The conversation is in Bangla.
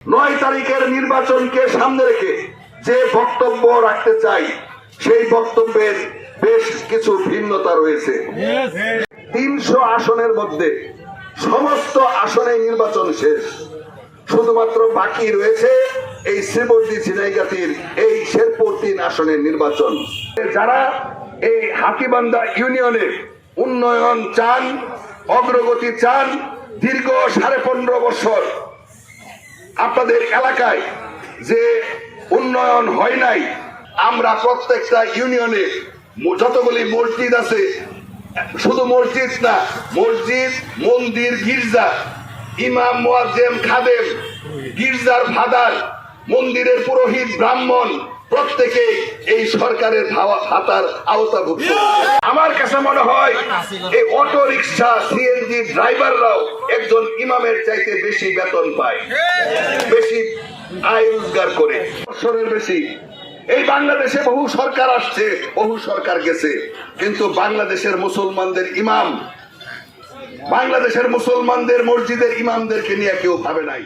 9 তারিখের নির্বাচনকে সামনে রেখে যে বক্তব্য রাখতে চাই সেই বক্তব্যের বেশ কিছু ভিন্নতা রয়েছে। 300 আসনের মধ্যে সমস্ত আসনে নির্বাচন শেষ, শুধুমাত্র বাকি রয়েছে এই শ্রীবর্দী ঝিনাইগাতীর এই শেরপুর 3 আসনের নির্বাচন। যারা এই হাতিবান্ধা ইউনিয়নের উন্নয়ন চান, অগ্রগতি চান, দীর্ঘ 15.5 বছর আপনাদের এলাকায় যে উন্নয়ন হয় নাই, আমরা প্রত্যেকটা ইউনিয়নে যতগুলি মসজিদ আছে, শুধু মসজিদ না, মসজিদ, মন্দির, গির্জা, ইমাম, মুয়াজ্জিম, খাদেম, গির্জার ফাদার, মন্দিরের পুরোহিত, ব্রাহ্মণ প্রত্যেকেই এই সরকারের ভাতার আওতাভুক্ত। আমার কাছে মনে হয় এই অটো রিক্সা, সিএনজি ড্রাইভাররাও একজন ইমামের চাইতে বেশি বেতন পায়, বেশি আয় রোজগার করে। বছরের বেশি এই বাংলাদেশে বহু সরকার আসছে, বহু সরকার গেছে, কিন্তু বাংলাদেশের মুসলমানদের ইমাম, বাংলাদেশের মুসলমানদের মসজিদের ইমামদেরকে নিয়ে কেউ ভাবে নাই।